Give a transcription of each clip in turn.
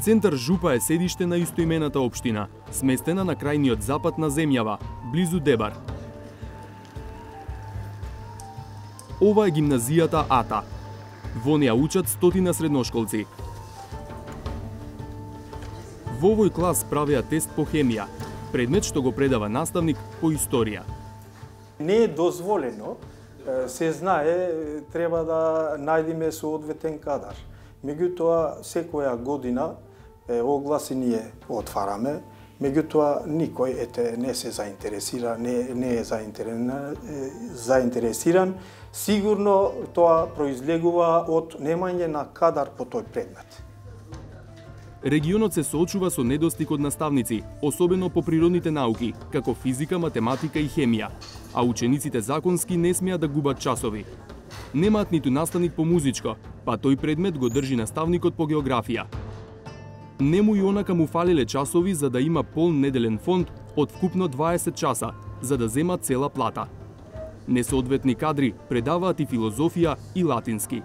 Центар Жупа е седиште на истоимената општина, сместена на крајниот запад на земјава, близу Дебар. Ова е гимназијата АТА. Во неја учат стотина средношколци. Во овој клас правеа тест по хемија, предмет што го предава наставник по историја. Не е дозволено, се знае, треба да најдеме соодветен кадар. Меѓутоа, секоја година огласи ние отвараме, меѓутоа никој не се заинтересира, не е заинтересиран. Сигурно тоа произлегува од немање на кадар по тој предмет. Регионот се соочува со недостиг од наставници, особено по природните науки, како физика, математика и хемија, а учениците законски не смеат да губат часови. Немаат ниту наставник по музичко, па тој предмет го држи наставникот по географија. Нему и онака му фалеле часови за да има полн неделен фонд од вкупно 20 часа, за да зема цела плата. Несоодветни кадри предаваат и филозофија и латински.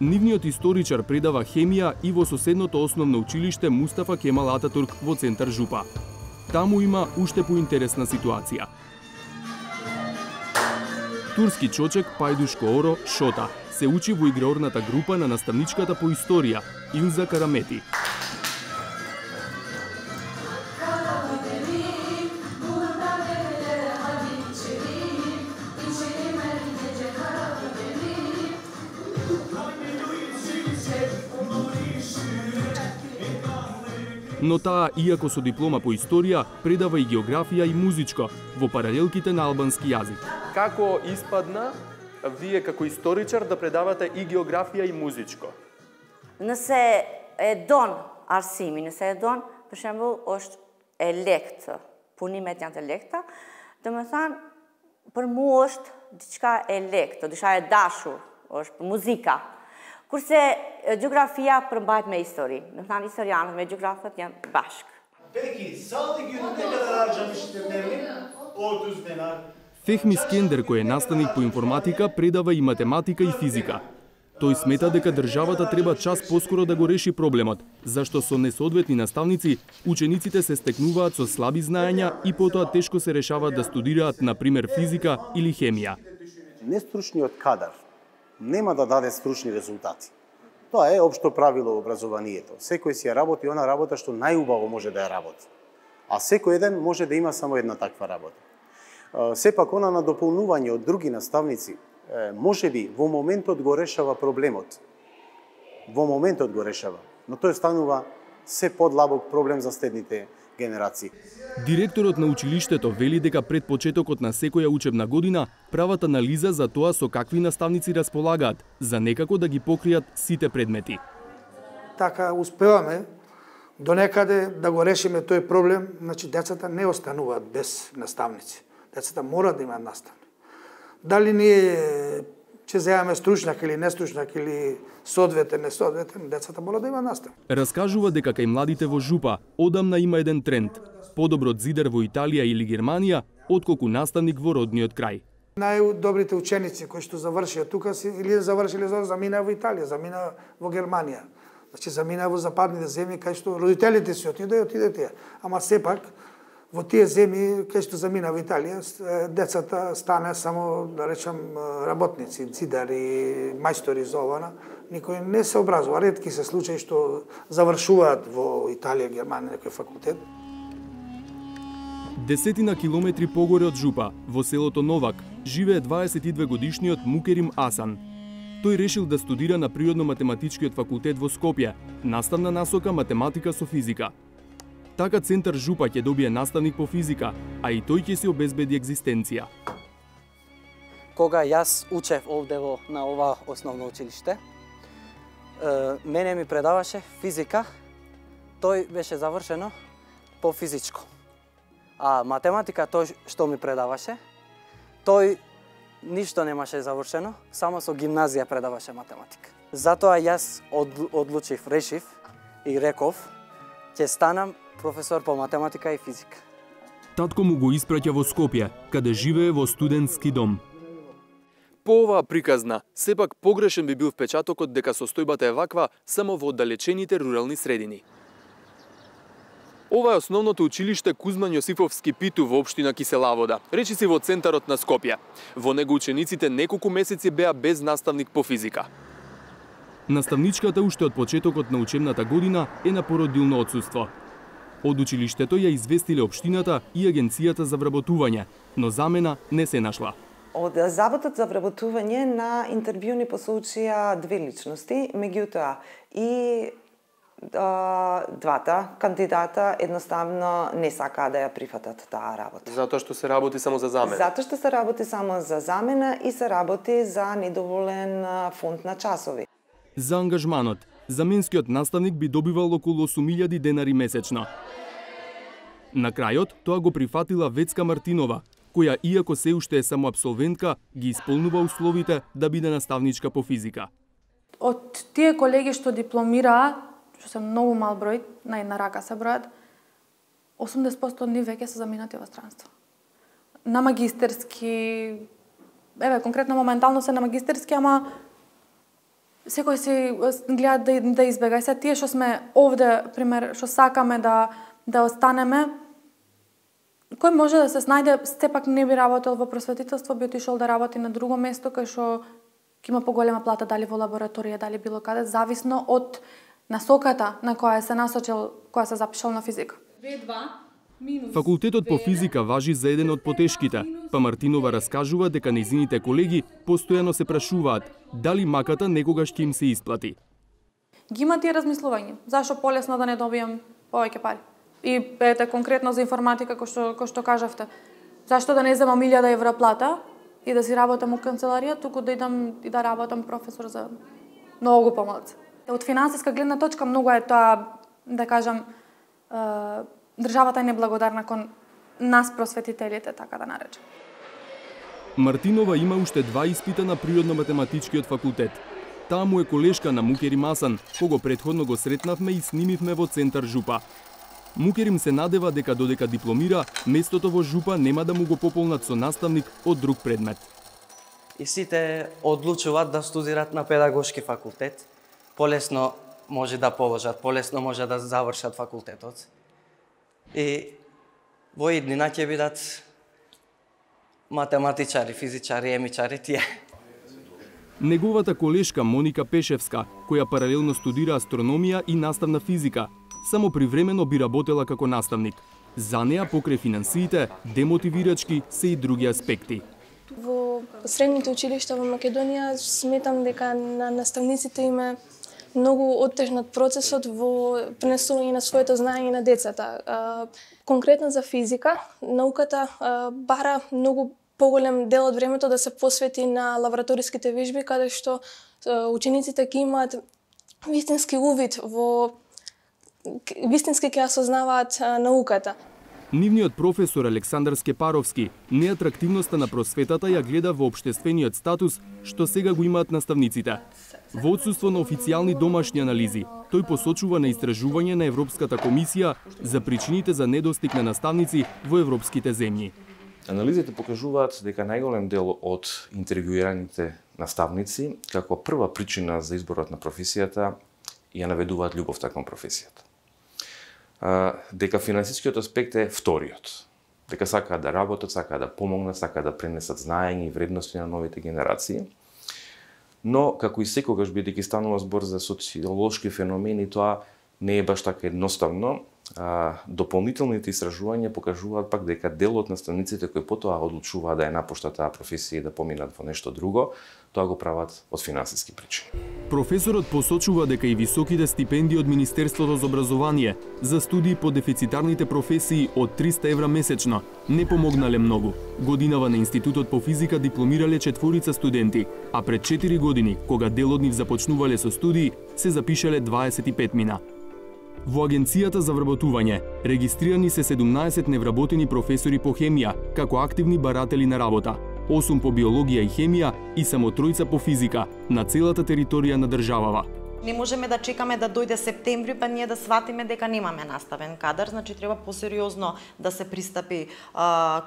Нивниот историчар предава хемија и во соседното основно училиште Мустафа Кемал Ататурк во Центар Жупа. Таму има уште поинтересна ситуација. Турски чочек Пајдушко Оро Шота се учи во играорната група на наставничката по историја Илза Карамети. Но таа, иако со диплома по историја, предава и географија и музичко во паралелките на албански јазик. Како испадна вие како историчар да предавате и географија и музичко? Nëse e don arsimin, nëse e don, për shembull, është e lehtë, punimet janë të lehta, domethënë për mua është diçka e lehtë, diçka e dashur, është muzika. Kurse gjeografia përmbahet me histori. Domethënë historianët me gjeografët janë bashkë. Peki, salı günü ne kadar harcamıştır Nevin? 30 dinar. Фехми Скендер, кој е наставник по информатика, предава и математика и физика. Тој смета дека државата треба час поскоро да го реши проблемот, зашто со несоодветни наставници, учениците се стекнуваат со слаби знаења и потоа тешко се решаваат да студираат, например, физика или хемија. Нестручниот кадар нема да даде стручни резултати. Тоа е општо правило во образованието. Секој си ја работи она работа што најубаво може да ја работи. А секој еден може да има само една таква работа. Сепак она на дополнување од други наставници, може би во моментот го решава проблемот. Во моментот го решава, но тој станува се подлабок проблем за следните генерации. Директорот на училиштето вели дека пред почетокот на секоја учебна година прават анализа за тоа со какви наставници располагаат, за некако да ги покријат сите предмети. Така успеваме до некаде да го решиме тој проблем, значи децата не остануваат без наставници. Децата мора да имаат наставник. Дали ние ќе земеме стручнак или нестручнак или соодветен, несоодветен, децата мора да има наставник. Раскажува дека кај младите во Жупа одамна има еден тренд: подобро зидар во Италија или Германија, отколку наставник во родниот крај. Најдобрите ученици кои што завршија тука или завршиле замина во Италија, замина во Германија. Значи замина во западните земји кај што родителите си отиде тие. Ама сепак во тие земји кај што замина во Италија, децата стана само, да речам, работници, зидари, мајстори за ова. Никој не се образува. Ретки се случаи што завршуваат во Италија, Германија, некој факултет. Десетина километри погоре од Жупа, во селото Новак, живее 22-годишниот Мукерим Асан. Тој решил да студира на Природно-математичкиот факултет во Скопје, наставна насока математика со физика. Така Центар Жупа ќе добие наставник по физика, а и тој ќе се обезбеди екзистенција. Кога јас учев овде на ова основно училиште, мене ми предаваше физика, тој беше завршено по физичко. А математика, тој што ми предаваше, тој ништо немаше завршено, само со гимназија предаваше математика. Затоа јас решив и реков, ќе станам професор по математика и физика. Татко му го испраќа во Скопје, каде живее во студентски дом. По оваа приказна, сепак погрешен би бил впечатокот дека состојбата е ваква само во оддалечените рурални средини. Ова е основното училиште Кузман Јосифовски Питу во општина Киселавода, речиси во центарот на Скопје. Во него учениците неколку месеци беа без наставник по физика. Наставничката уште од почетокот на учебната година е на породилно отсуство. Од училиштето ја известиле општината и Агенцијата за вработување, но замена не се нашла. Од Заботот за вработување на интервју ни посоучија две личности, меѓутоа и двата кандидата едноставно не сакаа да ја прифатат таа работа. Затоа што се работи само за замена? Затоа што се работи само за замена и се работи за недоволен фонд на часови. За ангажманот, заменскиот наставник би добивал околу 8.000 денари месечно. На крајот, тоа го прифатила Вецка Мартинова, која, иако се уште е само абсолвентка, ги исполнува условите да биде наставничка по физика. Од тие колеги што дипломираа, што се многу мал број, на една рака се бројат, 80% од нив веќе се заминати во странство. На магистерски, конкретно моментално се на магистерски, ама секој си гледа да избега. И се тие што сме овде, пример, што сакаме да останеме, кој може да се снајде, сепак не би работел во просветителство, би отишол да работи на друго место, кај што ќе има поголема плата, дали во лабораторија, дали било каде, зависно од насоката на која се насочил, која се запишал на физика. Факултетот по физика важи за еден од потешките, па Мартинова раскажува дека нејзините колеги постојано се прашуваат дали маката некогаш ќе им се исплати. Ги има тие размислување, зашто полесно да не добијам повеќе пари. И конкретно за информатика, кој што кажавте, зашто да не земам 1000 евра плата и да си работам у канцеларија, туку да идам и да работам професор за многу помалку. Од финансиска гледна точка многу е тоа, да кажам, државата е неблагодарна кон нас просветителите, така да наречем. Мартинова има уште 2 испита на природно-математичкиот факултет. Таа му е колешка на Мукерим Асан, кого претходно го сретнавме и снимивме во центар Жупа. Мукерим се надева дека додека дипломира, местото во Жупа нема да му го пополнат со наставник од друг предмет. И сите одлучуваат да студират на педагошки факултет. Полесно може да положат, полесно може да завршат факултетот. И во иднина ќе бидат математичари, физичари, емичари, тие. Неговата колешка Моника Пешевска, која паралелно студира астрономија и наставна физика, само привремено би работела како наставник. За неа покрај финансиите, демотивирачки се и други аспекти. Во средните училишта во Македонија сметам дека на наставниците им е многу оттежнат процесот во пренесување на своето знаење на децата. Конкретно за физика, науката бара многу поголем дел од времето да се посвети на лабораториските вежби, каде што учениците ќе имаат вистински увид во вистински ќе осознаваат науката. Нивниот професор Александар Скепаровски неатрактивноста на просветата ја гледа во општествениот статус што сега го имаат наставниците. Во отсуство на официјални домашни анализи, тој посочува на истражување на Европската комисија за причините за недостиг на наставници во европските земји. Анализите покажуваат дека најголем дел од интервјуираните наставници како прва причина за изборот на професијата ја наведуваат љубовта кон професијата. Дека финансискиот аспект е вториот. Дека сакаат да работат, сакаат да помогнат, сакаат да пренесат знаење и вредности на новите генерации. Но, како и секогаш, бидејќи станува збор за социолошки феномени, тоа не е баш така едноставно. Дополнителните истражувања покажуваат пак дека дел од наставниците кои потоа одлучуваат да ја напуштат таа професија и да поминат во нешто друго, тоа го прават од финансиски причини. Професорот посочува дека и високите стипендии од Министерството за образование за студии по дефицитарните професии од 300 евра месечно не помогнале многу. Годинава на Институтот по физика дипломирале 4 студенти, а пред 4 години, кога дел од нив започнувале со студии, се запишале 25 мина. Во Агенцијата за вработување регистрирани се 17 невработени професори по хемија како активни баратели на работа, 8 по биологија и хемија и само 3 по физика на целата територија на државава. Не можеме да чекаме да дојде септември па ние да сватиме дека немаме наставен кадар, значи треба посериозно да се пристапи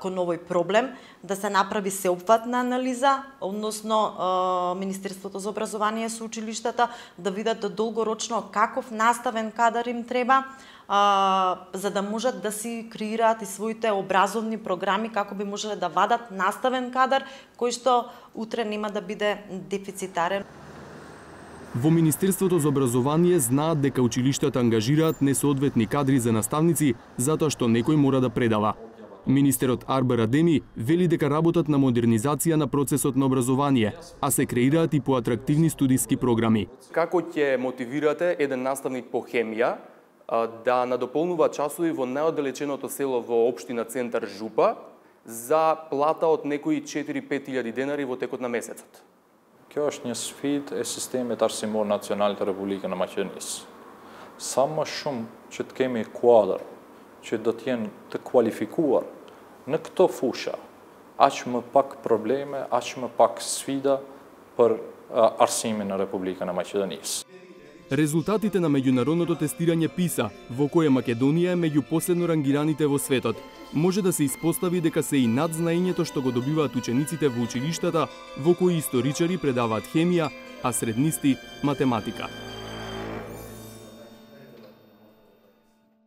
кон овој проблем, да се направи сеопфатна анализа, односно Министерството за образование со училиштата да видат долгорочно каков наставен кадар им треба, за да можат да си креираат и своите образовни програми како би можеле да вадат наставен кадар кој што утре нема да биде дефицитарен. Во Министерството за образование знаат дека училиштата ангажираат несоодветни кадри за наставници затоа што некој мора да предава. Министерот Арбер Адеми вели дека работат на модернизација на процесот на образование, а се креираат и поатрактивни студиски програми. Како ќе мотивирате еден наставник по хемија да надополнува часови во најоддалеченото село во општина Центар Жупа за плата од некои 4-5 денари во текот на месецот? Kjo është një sfidë e sistemit arsimor nacional të Republikën e Maqedonisë. Sa më shumë që të kemi kuadër që do të jenë të kualifikuar në këto fusha, aq më pak probleme, aq më pak sfida për arsimin në Republikën e Maqedonisë. Резултатите на меѓународното тестирање PISA, во кое Македонија е меѓу последно рангираните во светот, може да се испостави дека се и над знаењето што го добиваат учениците во училиштата, во кои историчари предаваат хемија, а среднисти математика.